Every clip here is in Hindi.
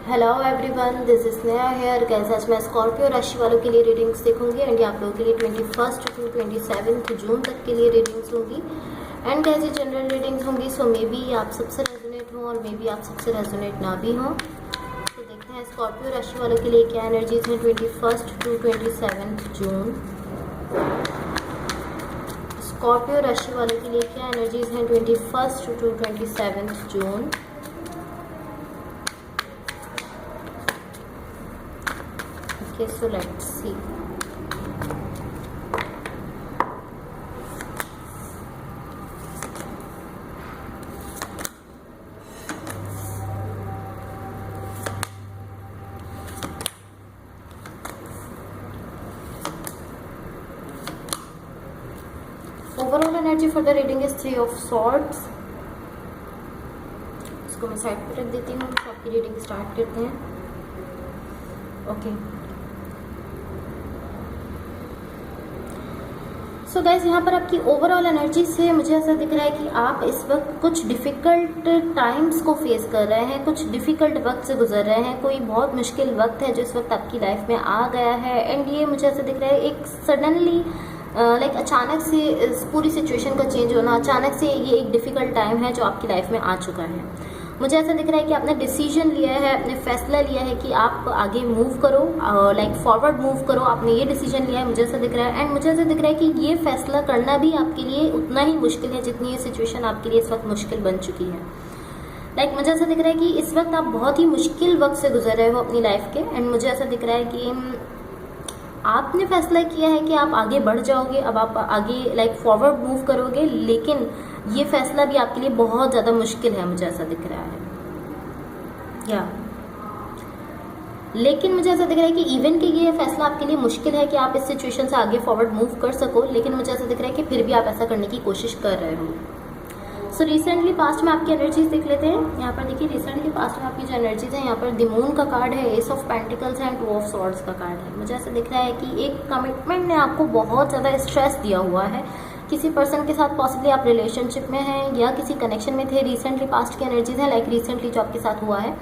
Hello everyone, this is Sneha here. Guys, आज मैं स्कॉर्पियो राशि वालों के लिए रीडिंग्स देखूंगी एंड आप लोगों के लिए 21 टू 27 जून तक के लिए रीडिंग्स होंगी। एंड गाइस, ये जनरल रीडिंग्स होंगी, सो मे बी आप सबसे रेजोनेट हो और मे बी आप सबसे रेजोनेट ना भी हो। तो देखते हैं स्कॉर्पियो राशि वालों के लिए क्या एनर्जीज हैं 21 टू 27 जून। स्कॉर्पियो राशि वालों के लिए क्या एनर्जीज हैं 21 to 27 June. Okay, so let's see. Overall energy for the reading is 3 of Swords. इसको मैं साइड पर रख देती हूँ, तो आपकी रीडिंग स्टार्ट करते हैं। ओके, सो गाइस, यहाँ पर आपकी ओवरऑल एनर्जी से मुझे ऐसा दिख रहा है कि आप इस वक्त कुछ डिफ़िकल्ट टाइम्स को फेस कर रहे हैं, कुछ डिफ़िकल्ट वक्त से गुजर रहे हैं। कोई बहुत मुश्किल वक्त है जो इस वक्त आपकी लाइफ में आ गया है एंड ये मुझे ऐसा दिख रहा है एक सडनली अचानक से इस पूरी सिचुएशन का चेंज होना, अचानक से ये एक डिफ़िकल्ट टाइम है जो आपकी लाइफ में आ चुका है। मुझे ऐसा दिख रहा है कि आपने डिसीजन लिया है, आपने फैसला लिया है कि आप आगे मूव करो, फॉरवर्ड मूव करो। आपने ये डिसीजन लिया है, मुझे ऐसा दिख रहा है। एंड मुझे ऐसा दिख रहा है कि ये फैसला करना भी आपके लिए उतना ही मुश्किल है जितनी ये सिचुएशन आपके लिए इस वक्त मुश्किल बन चुकी है। मुझे ऐसा दिख रहा है कि इस वक्त आप बहुत ही मुश्किल वक्त से गुजर रहे हो अपनी लाइफ के। एंड मुझे ऐसा दिख रहा है कि आपने फैसला किया है कि आप आगे बढ़ जाओगे, अब आप आगे फॉरवर्ड मूव करोगे, लेकिन ये फैसला भी आपके लिए बहुत ज़्यादा मुश्किल है, मुझे ऐसा दिख रहा है। लेकिन मुझे ऐसा दिख रहा है कि इवन कि ये फैसला आपके लिए मुश्किल है कि आप इस सिचुएशन से आगे फॉरवर्ड मूव कर सको, लेकिन मुझे ऐसा दिख रहा है कि फिर भी आप ऐसा करने की कोशिश कर रहे हो। सो रिसेंटली पास्ट में आपकी एनर्जीज देख लेते हैं। यहाँ पर देखिए, रिसेंटली पास्ट में आपकी जो एनर्जीज है, यहाँ पर द मून का कार्ड है, एस ऑफ पेंटिकल्स है एंड 2 ऑफ स्वॉर्ड्स का कार्ड है। मुझे ऐसा दिख रहा है कि एक कमिटमेंट ने आपको बहुत ज़्यादा स्ट्रेस दिया हुआ है। किसी पर्सन के साथ पॉसिबली आप रिलेशनशिप में हैं या किसी कनेक्शन में थे। रिसेंटली पास्ट की एनर्जीज है, रिसेंटली जो आपके साथ हुआ है,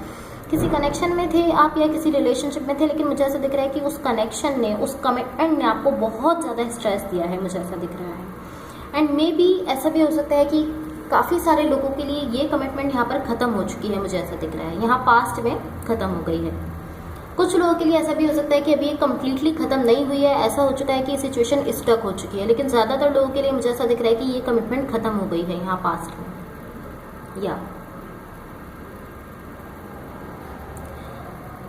किसी कनेक्शन में थे आप या किसी रिलेशनशिप में थे, लेकिन मुझे ऐसा दिख रहा है कि उस कनेक्शन ने, उस कमिटमेंट ने आपको बहुत ज़्यादा स्ट्रेस दिया है, मुझे ऐसा दिख रहा है। एंड मे बी ऐसा भी हो सकता है कि काफ़ी सारे लोगों के लिए ये कमिटमेंट यहाँ पर ख़त्म हो चुकी है, मुझे ऐसा दिख रहा है, यहाँ पास्ट में ख़त्म हो गई है। कुछ लोगों के लिए ऐसा भी हो सकता है कि अभी ये कम्प्लीटली ख़त्म नहीं हुई है, ऐसा हो चुका है कि सिचुएशन स्टक हो चुकी है, लेकिन ज़्यादातर लोगों के लिए मुझे ऐसा दिख रहा है कि ये कमिटमेंट ख़त्म हो गई है यहाँ पास्ट में। या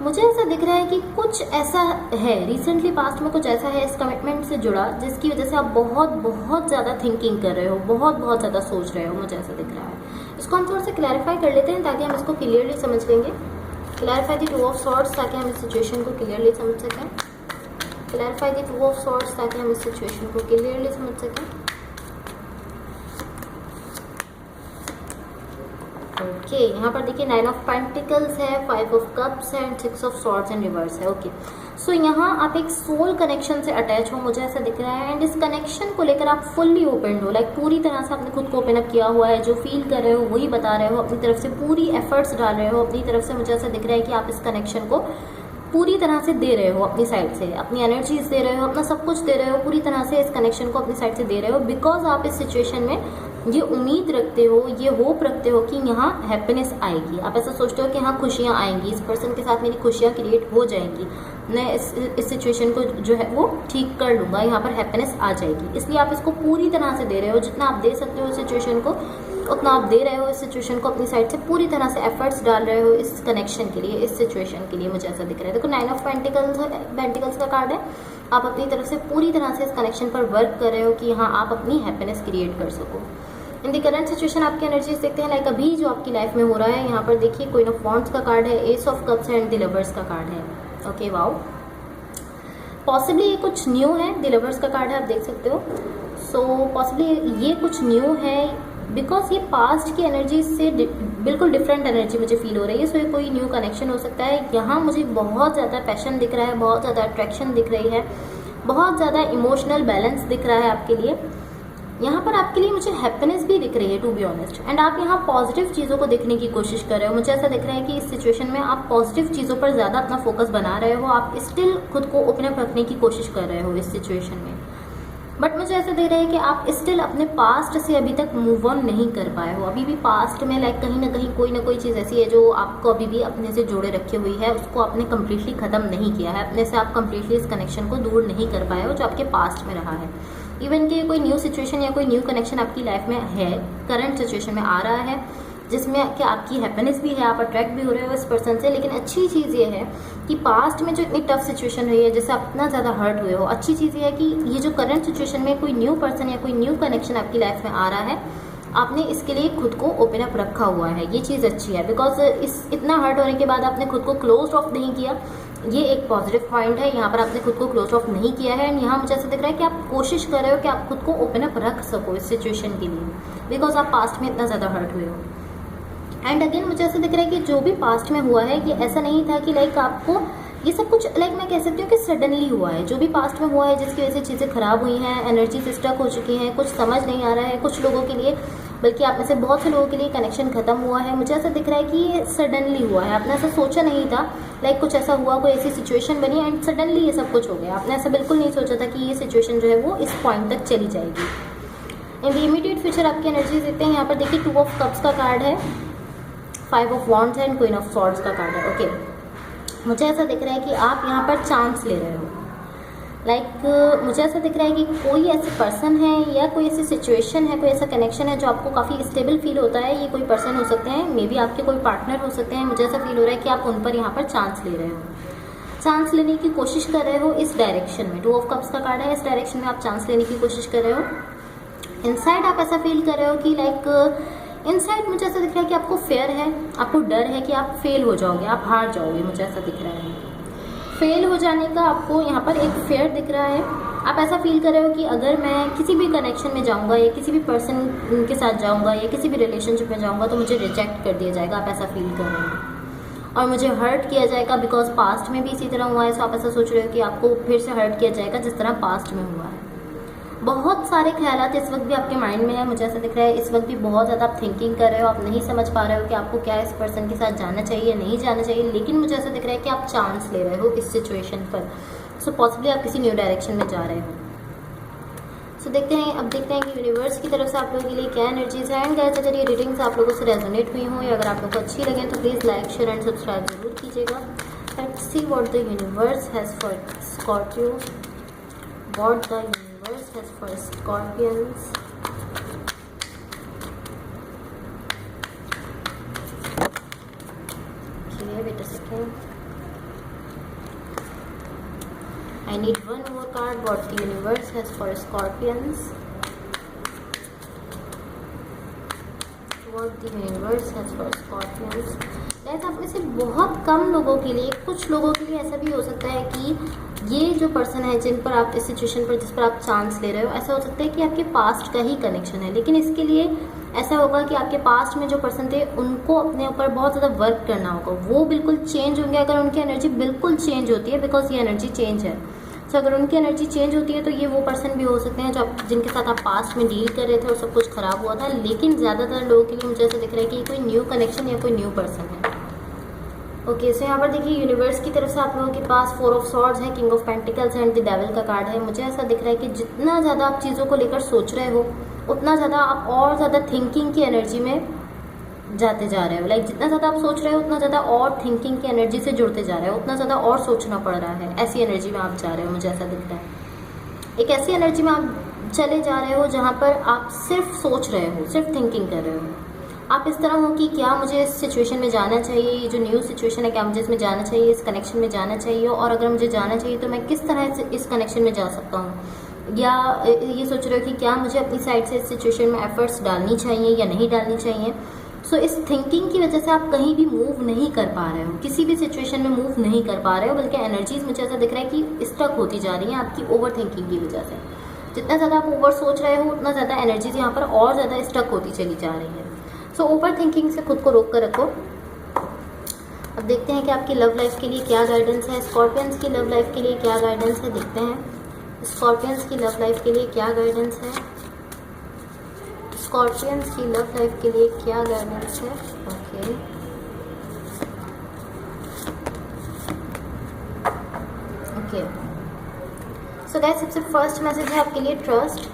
मुझे ऐसा दिख रहा है कि कुछ ऐसा है रिसेंटली पास्ट में, कुछ ऐसा है इस कमिटमेंट से जुड़ा जिसकी वजह से आप बहुत बहुत ज़्यादा थिंकिंग कर रहे हो, बहुत बहुत ज़्यादा सोच रहे हो, मुझे ऐसा दिख रहा है। इसको हम थोड़ा सा क्लैरिफाई कर लेते हैं ताकि हम इसको क्लियरली समझ लेंगे। क्लैरिफाई द 2 ऑफ स्वॉर्ड्स ताकि हम इस सिचुएशन को क्लियरली समझ सकें। क्लैरिफाई द 2 ऑफ स्वॉर्ड्स ताकि हम इस सिचुएशन को क्लियरली समझ सकें। ओके, यहाँ पर देखिए 9 ऑफ पेंटिकल्स है, 5 ऑफ कप्स है and 6 of swords and reverse है। ओके, सो यहाँ आप एक सोल कनेक्शन से अटैच हो, मुझे ऐसा दिख रहा है। एंड इस कनेक्शन को लेकर आप फुल्ली ओपन हो, पूरी तरह से आपने खुद को ओपन अप किया हुआ है। जो फील कर रहे हो वही बता रहे हो, अपनी तरफ से पूरी एफर्ट्स डाल रहे हो अपनी तरफ से। मुझे ऐसा दिख रहा है कि आप इस कनेक्शन को पूरी तरह से दे रहे हो अपनी साइड से, अपनी एनर्जीज दे रहे हो, अपना सब कुछ दे रहे हो, पूरी तरह से इस कनेक्शन को अपनी साइड से दे रहे हो। बिकॉज आप इस सिचुएशन में ये उम्मीद रखते हो, ये होप रखते हो कि यहाँ हैप्पीनेस आएगी। आप ऐसा सोचते हो कि यहाँ खुशियाँ आएंगी, इस पर्सन के साथ मेरी खुशियाँ क्रिएट हो जाएंगी, मैं इस सिचुएशन को जो है वो ठीक कर लूँगा, यहाँ पर हैप्पीनेस आ जाएगी। इसलिए आप इसको पूरी तरह से दे रहे हो, जितना आप दे सकते हो इस सिचुएशन को उतना आप दे रहे हो। इस सिचुएशन को अपनी साइड से पूरी तरह से एफर्ट्स डाल रहे हो इस कनेक्शन के लिए, इस सिचुएशन के लिए, मुझे ऐसा दिख रहा है। देखो 9 ऑफ पेंटिकल्स का कार्ड है। आप अपनी तरफ से पूरी तरह से इस कनेक्शन पर वर्क कर रहे हो कि यहाँ आप अपनी हैप्पीनेस क्रिएट कर सको। इन द करंट सिचुएशन आपकी एनर्जीज देखते हैं, अभी जो आपकी लाइफ में हो रहा है। यहाँ पर देखिए क्वीन ऑफ वॉन्ड्स का कार्ड है, S of cups and the lovers का कार्ड है। ओके, वाओ, पॉसिबली ये कुछ न्यू है। द लवर्स का कार्ड है, आप देख सकते हो। सो पॉसिबली ये कुछ न्यू है बिकॉज ये पास्ट की एनर्जी से बिल्कुल डिफरेंट एनर्जी मुझे फील हो रही है। सो ये कोई न्यू कनेक्शन हो सकता है। यहाँ मुझे बहुत ज़्यादा पैशन दिख रहा है, बहुत ज़्यादा अट्रैक्शन दिख रही है, बहुत ज़्यादा इमोशनल बैलेंस दिख रहा है आपके लिए। यहाँ पर आपके लिए मुझे हैप्पीनेस भी दिख रही है, टू बी ऑनेस्ट। एंड आप यहाँ पॉजिटिव चीज़ों को देखने की कोशिश कर रहे हो। मुझे ऐसा दिख रहा है कि इस सिचुएशन में आप पॉजिटिव चीज़ों पर ज़्यादा अपना फोकस बना रहे हो। आप स्टिल खुद को ओपन अप रखने की कोशिश कर रहे हो इस सिचुएशन में। बट मुझे ऐसा दिख रहा है कि आप स्टिल अपने पास्ट से अभी तक मूव ऑन नहीं कर पाए हो। अभी भी पास्ट में लाइक कहीं ना कोई चीज़ ऐसी है जो आपको अभी भी अपने से जोड़े रखी हुई है, उसको आपने कम्प्लीटली ख़त्म नहीं किया है, अपने से आप कम्प्लीटली इस कनेक्शन को दूर नहीं कर पाए हो जो आपके पास्ट में रहा है। इवन कि कोई न्यू सिचुएशन या कोई न्यू कनेक्शन आपकी लाइफ में है, करंट सिचुएशन में आ रहा है, जिसमें कि आपकी हैप्पीनेस भी है, आप अट्रैक्ट भी हो रहे हो इस पर्सन से। लेकिन अच्छी चीज़ ये है कि पास्ट में जो इतनी टफ सिचुएशन रही है, जैसे आप इतना ज़्यादा हर्ट हुए हो, अच्छी चीज़ ये है कि ये जो करंट सिचुएशन में कोई न्यू पर्सन या कोई न्यू कनेक्शन आपकी लाइफ में आ रहा है, आपने इसके लिए खुद को ओपन अप रखा हुआ है। ये चीज़ अच्छी है, बिकॉज इस इतना हर्ट होने के बाद आपने खुद को क्लोज ऑफ नहीं किया। ये एक पॉजिटिव पॉइंट है। यहाँ पर आपने खुद को क्लोज ऑफ नहीं किया है। एंड यहाँ मुझे ऐसा दिख रहा है कि आप कोशिश कर रहे हो कि आप खुद को ओपन अप रख सको इस सिचुएशन के लिए, बिकॉज आप पास्ट में इतना ज़्यादा हर्ट हुए हो। एंड अगेन मुझे ऐसा दिख रहा है कि जो भी पास्ट में हुआ है, ये ऐसा नहीं था कि लाइक आपको ये सब कुछ लाइक मैं कह सकती हूँ कि सडनली हुआ है। जो भी पास्ट में हुआ है जिसकी वजह से चीज़ें खराब हुई हैं, एनर्जी स्टक हो चुकी हैं, कुछ समझ नहीं आ रहा है कुछ लोगों के लिए, बल्कि आप में से बहुत से लोगों के लिए कनेक्शन खत्म हुआ है। मुझे ऐसा दिख रहा है कि ये सडनली हुआ है। आपने ऐसा सोचा नहीं था, लाइक कुछ ऐसा हुआ, कोई ऐसी सिचुएशन बनी एंड सडनली ये सब कुछ हो गया। आपने ऐसा बिल्कुल नहीं सोचा था कि ये सिचुएशन जो है वो इस पॉइंट तक चली जाएगी। इन द इमीडिएट फ्यूचर आपकी एनर्जी देते हैं। यहाँ पर देखिए 2 ऑफ कप्स का कार्ड है, 5 ऑफ वॉन्ड्स है एंड क्वीन ऑफ सॉर्ड्स का कार्ड है। ओके, मुझे ऐसा दिख रहा है कि आप यहाँ पर चांस ले रहे हो। मुझे ऐसा दिख रहा है कि कोई ऐसे पर्सन है या कोई ऐसी सिचुएशन है, कोई ऐसा कनेक्शन है जो आपको काफ़ी स्टेबल फील होता है। ये कोई पर्सन हो सकते हैं, मे बी आपके कोई पार्टनर हो सकते हैं। मुझे ऐसा फील हो रहा है कि आप उन पर यहाँ पर चांस ले रहे हो, चांस लेने की कोशिश कर रहे हो इस डायरेक्शन में। 2 ऑफ कप्स का कार्ड है, इस डायरेक्शन में आप चांस लेने की कोशिश कर रहे हो। इनसाइड आप ऐसा फील कर रहे हो कि इनसाइड मुझे ऐसा दिख रहा है कि आपको फेयर है, आपको डर है कि आप फेल हो जाओगे, आप हार जाओगे। मुझे ऐसा दिख रहा है फेल हो जाने का आपको यहाँ पर एक फेयर दिख रहा है। आप ऐसा फील कर रहे हो कि अगर मैं किसी भी कनेक्शन में जाऊँगा या किसी भी पर्सन के साथ जाऊँगा या किसी भी रिलेशनशिप में जाऊँगा तो मुझे रिजेक्ट कर दिया जाएगा। आप ऐसा फील कर रहे हो और मुझे हर्ट किया जाएगा, बिकॉज पास्ट में भी इसी तरह हुआ है। सो आप ऐसा सोच रहे हो कि आपको फिर से हर्ट किया जाएगा जिस तरह पास्ट में हुआ है। बहुत सारे ख्यालात इस वक्त भी आपके माइंड में है। मुझे ऐसा दिख रहा है इस वक्त भी बहुत ज़्यादा आप थिंकिंग कर रहे हो, आप नहीं समझ पा रहे हो कि आपको क्या इस पर्सन के साथ जाना चाहिए नहीं जाना चाहिए। लेकिन मुझे ऐसा दिख रहा है कि आप चांस ले रहे हो इस सिचुएशन पर। सो पॉसिबली आप किसी न्यू डायरेक्शन में जा रहे हो। सो देखते हैं, अब देखते हैं कि यूनिवर्स की तरफ से आप लोगों के लिए क्या एनर्जीज है। एंड गाइस, अगर ये रीडिंग्स आप लोगों से रेजोनेट हुई हो या अगर आप लोगों को अच्छी लगे तो please like share and subscribe जरूर कीजिएगा। Let's see what the universe has for Scorpio, what the universe has for Scorpions. Okay, wait a second. I need one more card. What the universe has for Scorpions. What the universe has for Scorpions. Guys, आप में से बहुत कम लोगों के लिए, कुछ लोगों के लिए ऐसा भी हो सकता है कि ये जो पर्सन है जिन पर आप इस सिचुएशन पर जिस पर आप चांस ले रहे हो, ऐसा हो सकता है कि आपके पास्ट का ही कनेक्शन है। लेकिन इसके लिए ऐसा होगा कि आपके पास्ट में जो पर्सन थे उनको अपने ऊपर बहुत ज़्यादा वर्क करना होगा। वो बिल्कुल चेंज होंगे अगर उनकी एनर्जी बिल्कुल चेंज होती है, बिकॉज ये एनर्जी चेंज है। सो अगर उनकी एनर्जी चेंज होती है तो ये वो पर्सन भी हो सकते हैं जो जिनके साथ आप पास्ट में डील कर रहे थे और सब कुछ खराब हुआ था। लेकिन ज़्यादातर लोगों के लिए मुझे ऐसा दिख रहा है कि कोई न्यू कनेक्शन या कोई न्यू पर्सन है। ओके, सो यहाँ पर देखिए यूनिवर्स की तरफ से आप लोगों के पास 4 ऑफ सॉर्ड्स है, king of pentacles and the devil का कार्ड है। मुझे ऐसा दिख रहा है कि जितना ज़्यादा आप चीज़ों को लेकर सोच रहे हो उतना ज़्यादा आप और ज़्यादा थिंकिंग की एनर्जी में जाते जा रहे हो। लाइक जितना ज़्यादा आप सोच रहे हो उतना ज़्यादा और थिंकिंग की एनर्जी से जुड़ते जा रहे हो, उतना ज़्यादा और सोचना पड़ रहा है। ऐसी एनर्जी में आप जा रहे हो, मुझे ऐसा दिख रहा है। एक ऐसी एनर्जी में आप चले जा रहे हो जहाँ पर आप सिर्फ सोच रहे हो, सिर्फ थिंकिंग कर रहे हो। आप इस तरह हो कि क्या मुझे इस सिचुएशन में जाना चाहिए, ये जो न्यू सिचुएशन है क्या मुझे इसमें जाना चाहिए, इस कनेक्शन में जाना चाहिए, और अगर मुझे जाना चाहिए तो मैं किस तरह से इस कनेक्शन में जा सकता हूँ। या ये सोच रहे हो कि क्या मुझे अपनी साइड से इस सिचुएशन में एफर्ट्स डालनी चाहिए या नहीं डालनी चाहिए। सो इस थिंकिंग की वजह से आप कहीं भी मूव नहीं कर पा रहे हो, किसी भी सिचुएशन में मूव नहीं कर पा रहे हो, बल्कि एनर्जीज मुझे ऐसा दिख रहा है कि स्टक होती जा रही हैं आपकी ओवर थिंकिंग की वजह से। जितना ज़्यादा आप ओवर सोच रहे हो उतना ज़्यादा एनर्जीज यहाँ पर और ज़्यादा स्टक होती चली जा रही है। सो ओवर थिंकिंग से खुद को रोक कर रखो। अब देखते हैं कि आपकी लव लाइफ के लिए क्या गाइडेंस है। स्कॉर्पियंस की लव लाइफ के लिए क्या गाइडेंस है, देखते हैं स्कॉर्पियंस की लव लाइफ के लिए क्या गाइडेंस है। स्कॉर्पियंस की लव लाइफ के लिए क्या गाइडेंस है? Okay, okay. सो गाइस, सबसे फर्स्ट मैसेज है आपके लिए trust.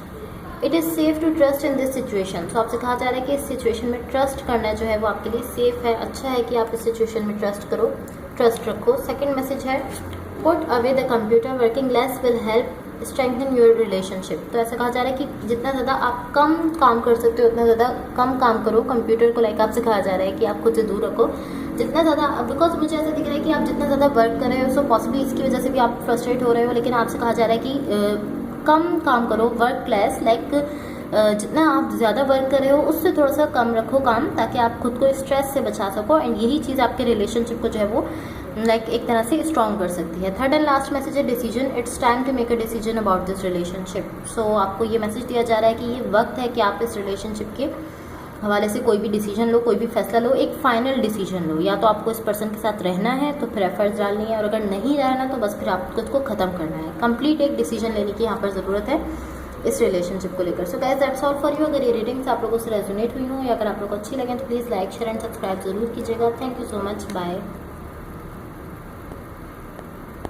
It is safe to trust in this situation. So आपसे कहा जा रहा है कि इस सिचुएशन में ट्रस्ट करना जो है वो आपके लिए सेफ है, अच्छा है कि आप इस सिचुएशन में ट्रस्ट करो, ट्रस्ट रखो। सेकेंड मैसेज है put away the computer, working less will help strengthen your relationship. तो ऐसा कहा जा रहा है कि जितना ज़्यादा आप कम काम कर सकते हो उतना ज़्यादा कम काम करो कंप्यूटर को। लाइक आपसे कहा जा रहा है कि आप खुद से दूर रखो जितना ज़्यादा, बिकॉज मुझे ऐसा दिख रहा है कि आप जितना ज़्यादा वर्क कर रहे हो सो पॉसिबली इसकी वजह से भी आप फ्रस्ट्रेट हो रहे हो, लेकिन आपसे कहा जा रहा है कि कम काम करो, वर्क लेस, लाइक जितना आप ज़्यादा वर्क कर रहे हो उससे थोड़ा सा कम रखो काम, ताकि आप खुद को स्ट्रेस से बचा सको। एंड यही चीज़ आपके रिलेशनशिप को जो है वो लाइक एक तरह से स्ट्रॉन्ग कर सकती है। थर्ड एंड लास्ट मैसेज है decision. It's time to make a decision about this relationship. So आपको ये मैसेज दिया जा रहा है कि ये वक्त है कि आप इस रिलेशनशिप के हवाले से कोई भी डिसीजन लो, कोई भी फैसला लो, एक फाइनल डिसीजन लो। या तो आपको इस पर्सन के साथ रहना है तो फिर एफर्ट्स डालनी है, और अगर नहीं रहना तो बस फिर आप खुद को ख़त्म करना है। कंप्लीट एक डिसीजन लेने की यहाँ पर ज़रूरत है इस रिलेशनशिप को लेकर। So guys, that's all for you. अगर ये रीडिंग्स आप लोगों से रेजोनेट हुई हो या अगर आप लोगों को अच्छी लगे तो please like share and subscribe जरूर कीजिएगा। Thank you so much, bye.